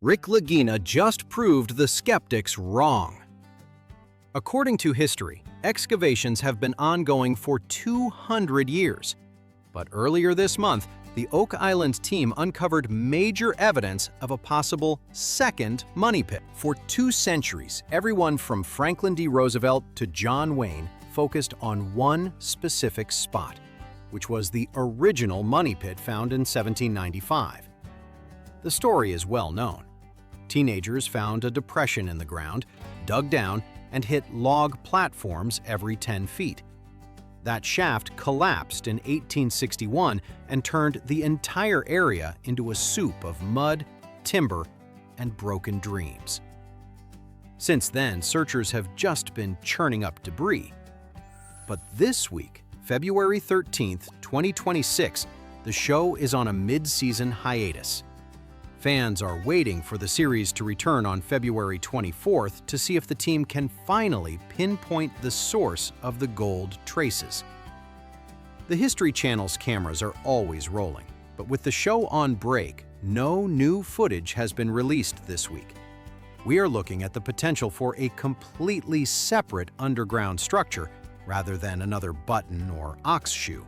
Lagina just proved the skeptics wrong. According to history, excavations have been ongoing for 200 years. But earlier this month, the Oak Island team uncovered major evidence of a possible second money pit. For 2 centuries, everyone from Franklin D. Roosevelt to John Wayne focused on one specific spot, which was the original money pit found in 1795. The story is well known. Teenagers found a depression in the ground, dug down, and hit log platforms every 10 feet. That shaft collapsed in 1861 and turned the entire area into a soup of mud, timber, and broken dreams. Since then, searchers have just been churning up debris. But this week, February 13, 2026, the show is on a mid-season hiatus. Fans are waiting for the series to return on February 24th to see if the team can finally pinpoint the source of the gold traces. The History Channel's cameras are always rolling, but with the show on break, no new footage has been released this week. We are looking at the potential for a completely separate underground structure rather than another button or ox shoe.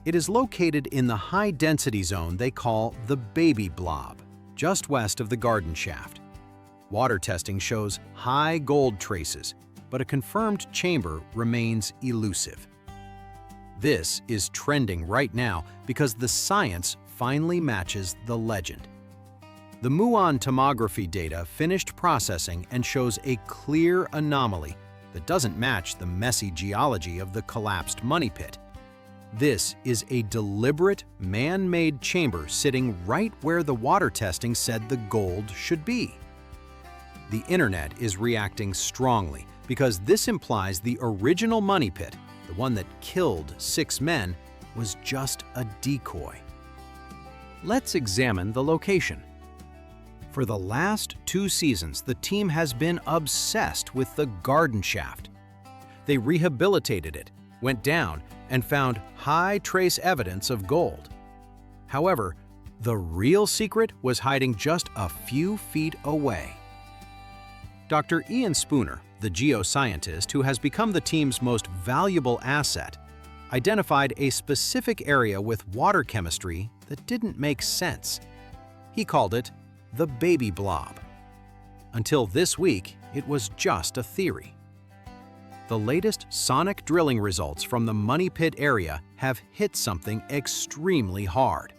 It is located in the high-density zone they call the Baby Blob, just west of the garden shaft. Water testing shows high gold traces, but a confirmed chamber remains elusive. This is trending right now because the science finally matches the legend. The Muon tomography data finished processing and shows a clear anomaly that doesn't match the messy geology of the collapsed money pit. This is a deliberate, man-made chamber sitting right where the water testing said the gold should be. The internet is reacting strongly because this implies the original money pit, the one that killed 6 men, was just a decoy. Let's examine the location. For the last 2 seasons, the team has been obsessed with the garden shaft. They rehabilitated it, went down, and found high trace evidence of gold. However, the real secret was hiding just a few feet away. Dr. Ian Spooner, the geoscientist who has become the team's most valuable asset, identified a specific area with water chemistry that didn't make sense. He called it the Baby Blob. Until this week, it was just a theory. The latest sonic drilling results from the money pit area have hit something extremely hard.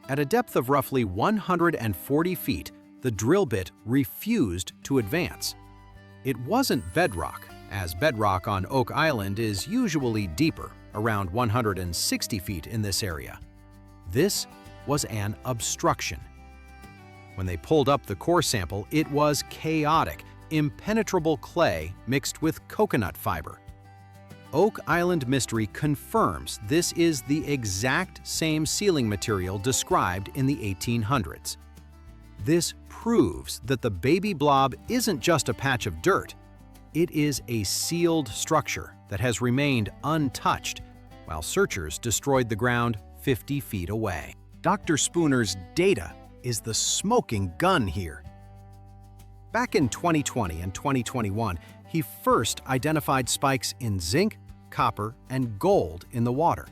At a depth of roughly 140 feet, the drill bit refused to advance. It wasn't bedrock, as bedrock on Oak Island is usually deeper, around 160 feet in this area. This was an obstruction. When they pulled up the core sample, it was chaotic, impenetrable clay mixed with coconut fiber. Oak Island Mystery confirms this is the exact same sealing material described in the 1800s. This proves that the Baby Blob isn't just a patch of dirt. It is a sealed structure that has remained untouched while searchers destroyed the ground 50 feet away. Dr. Spooner's data is the smoking gun here. Back in 2020 and 2021, he first identified spikes in zinc, copper, and gold in the water.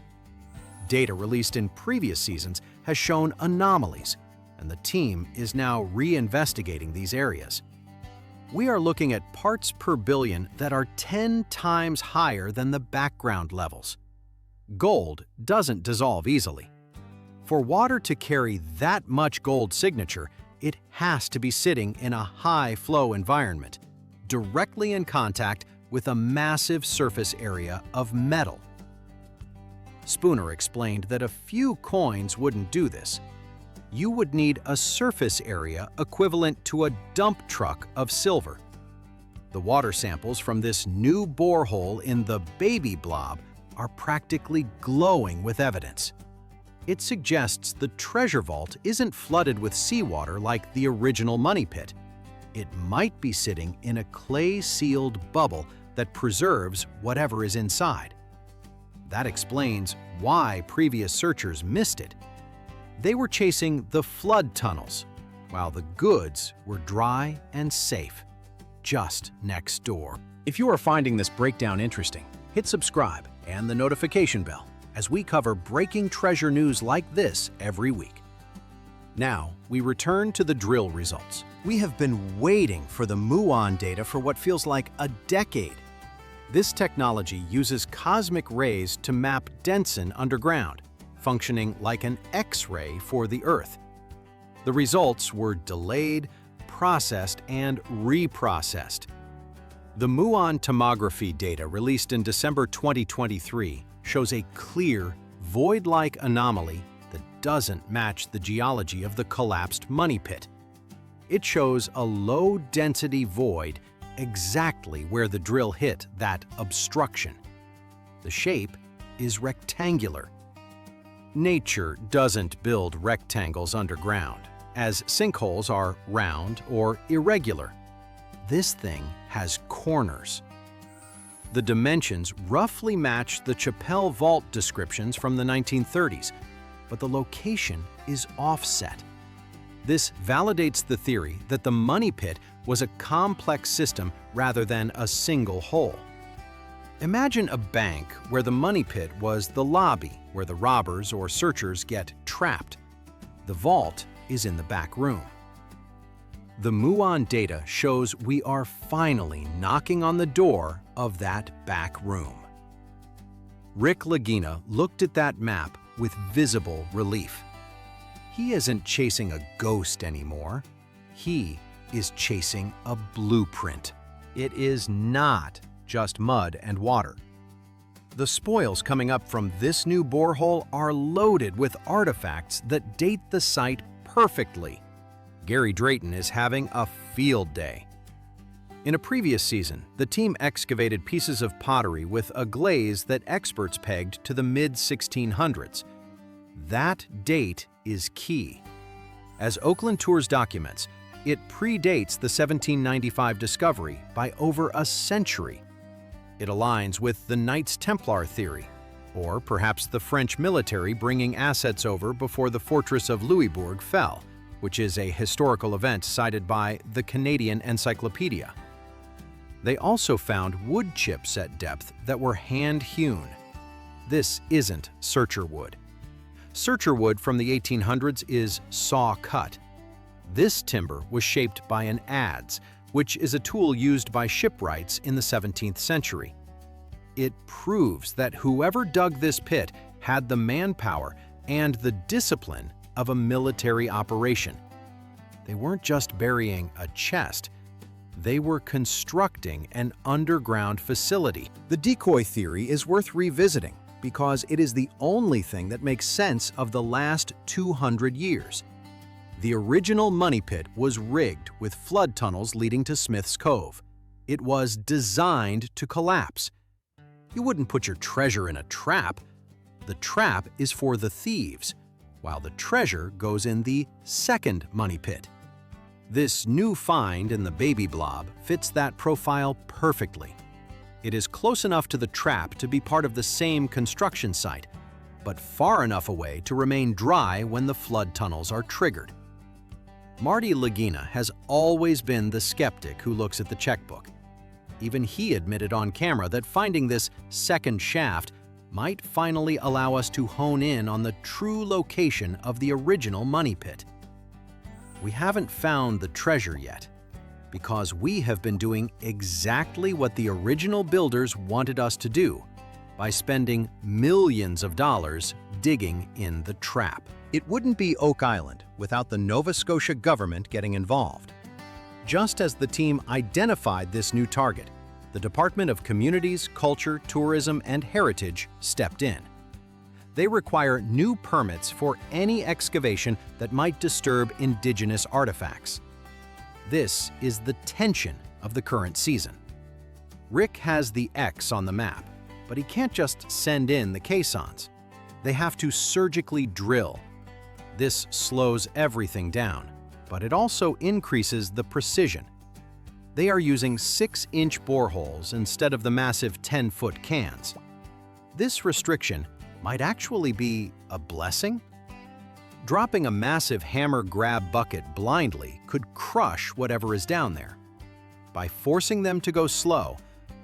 Data released in previous seasons has shown anomalies, and the team is now reinvestigating these areas. We are looking at parts per billion that are 10 times higher than the background levels. Gold doesn't dissolve easily. For water to carry that much gold signature, it has to be sitting in a high-flow environment, directly in contact with a massive surface area of metal. Spooner explained that a few coins wouldn't do this. You would need a surface area equivalent to a dump truck of silver. The water samples from this new borehole in the Baby Blob are practically glowing with evidence. It suggests the treasure vault isn't flooded with seawater like the original money pit. It might be sitting in a clay-sealed bubble that preserves whatever is inside. That explains why previous searchers missed it. They were chasing the flood tunnels, while the goods were dry and safe, just next door. If you are finding this breakdown interesting, hit subscribe and the notification bell as we cover breaking treasure news like this every week. Now, we return to the drill results. We have been waiting for the Muon data for what feels like a decade. This technology uses cosmic rays to map Denson underground, functioning like an X-ray for the Earth. The results were delayed, processed, and reprocessed. The Muon tomography data released in December 2023 shows a clear, void-like anomaly that doesn't match the geology of the collapsed money pit. It shows a low-density void exactly where the drill hit that obstruction. The shape is rectangular. Nature doesn't build rectangles underground, as sinkholes are round or irregular. This thing has corners. The dimensions roughly match the Chappelle vault descriptions from the 1930s, but the location is offset. This validates the theory that the money pit was a complex system rather than a single hole. Imagine a bank where the money pit was the lobby where the robbers or searchers get trapped. The vault is in the back room. The Muon data shows we are finally knocking on the door of that back room. Rick Lagina looked at that map with visible relief. He isn't chasing a ghost anymore. He is chasing a blueprint. It is not just mud and water. The spoils coming up from this new borehole are loaded with artifacts that date the site perfectly. Gary Drayton is having a field day. In a previous season, the team excavated pieces of pottery with a glaze that experts pegged to the mid-1600s. That date is key. As Oakland Tours documents, it predates the 1795 discovery by over a century. It aligns with the Knights Templar theory, or perhaps the French military bringing assets over before the fortress of Louisbourg fell, which is a historical event cited by the Canadian Encyclopedia. They also found wood chips at depth that were hand-hewn. This isn't searcher wood. Searcher wood from the 1800s is saw-cut. This timber was shaped by an adze, which is a tool used by shipwrights in the 17th century. It proves that whoever dug this pit had the manpower and the discipline of a military operation. They weren't just burying a chest, they were constructing an underground facility. The decoy theory is worth revisiting because it is the only thing that makes sense of the last 200 years. The original money pit was rigged with flood tunnels leading to Smith's Cove. It was designed to collapse. You wouldn't put your treasure in a trap. The trap is for the thieves, while the treasure goes in the second money pit. This new find in the Baby Blob fits that profile perfectly. It is close enough to the trap to be part of the same construction site, but far enough away to remain dry when the flood tunnels are triggered. Marty Lagina has always been the skeptic who looks at the checkbook. Even he admitted on camera that finding this second shaft might finally allow us to hone in on the true location of the original money pit. We haven't found the treasure yet, because we have been doing exactly what the original builders wanted us to do, by spending millions of dollars digging in the trap. It wouldn't be Oak Island without the Nova Scotia government getting involved. Just as the team identified this new target, the Department of Communities, Culture, Tourism, and Heritage stepped in. They require new permits for any excavation that might disturb indigenous artifacts. This is the tension of the current season. Rick has the X on the map, but he can't just send in the caissons. They have to surgically drill. This slows everything down, but it also increases the precision. They are using 6-inch boreholes instead of the massive 10-foot cans. This restriction might actually be a blessing. Dropping a massive hammer grab bucket blindly could crush whatever is down there. By forcing them to go slow,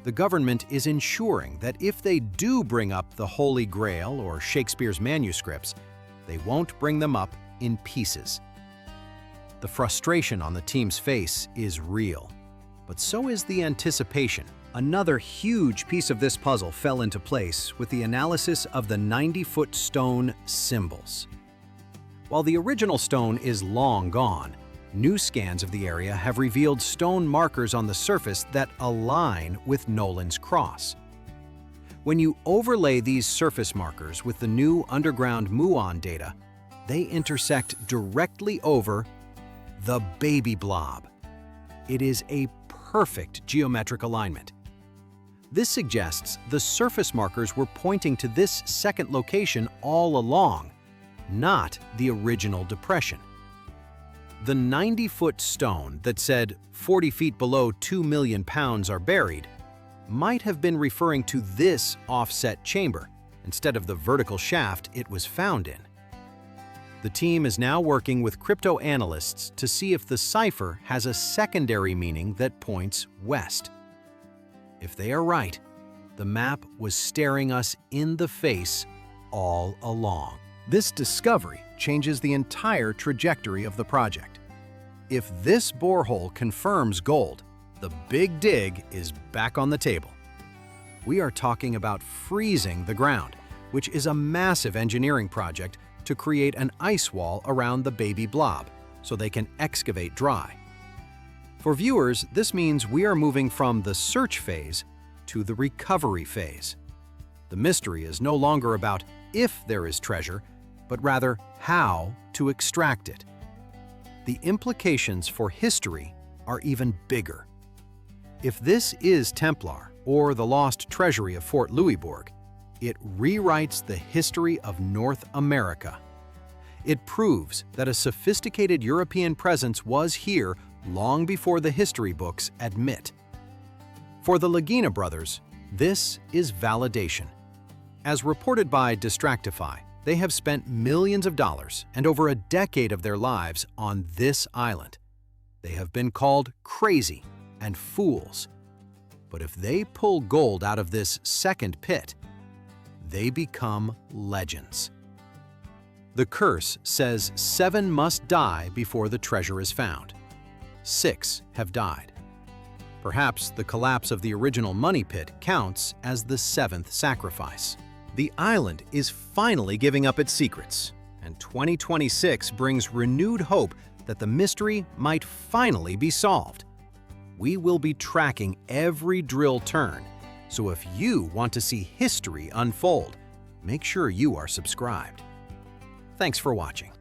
the government is ensuring that if they do bring up the Holy Grail or Shakespeare's manuscripts, they won't bring them up in pieces. The frustration on the team's face is real, but so is the anticipation. Another huge piece of this puzzle fell into place with the analysis of the 90-foot stone symbols. While the original stone is long gone, new scans of the area have revealed stone markers on the surface that align with Nolan's cross. When you overlay these surface markers with the new underground Muon data, they intersect directly over the Baby Blob. It is a perfect geometric alignment. This suggests the surface markers were pointing to this second location all along, not the original depression. The 90-foot stone that said 40 feet below 2 million pounds are buried might have been referring to this offset chamber instead of the vertical shaft it was found in. The team is now working with crypto analysts to see if the cipher has a secondary meaning that points west. If they are right, the map was staring us in the face all along. This discovery changes the entire trajectory of the project. If this borehole confirms gold, the big dig is back on the table. We are talking about freezing the ground, which is a massive engineering project to create an ice wall around the Baby Blob so they can excavate dry. For viewers, this means we are moving from the search phase to the recovery phase. The mystery is no longer about if there is treasure, but rather how to extract it. The implications for history are even bigger. If this is Templar, or the lost treasury of Fort Louisbourg, it rewrites the history of North America. It proves that a sophisticated European presence was here long before the history books admit. For the Lagina brothers, this is validation. As reported by Distractify, they have spent millions of dollars and over a decade of their lives on this island. They have been called crazy and fools. But if they pull gold out of this second pit, they become legends. The curse says 7 must die before the treasure is found. 6 have died. Perhaps the collapse of the original money pit counts as the 7th sacrifice. The island is finally giving up its secrets, and 2026 brings renewed hope that the mystery might finally be solved. We will be tracking every drill turn, so if you want to see history unfold, make sure you are subscribed. Thanks for watching.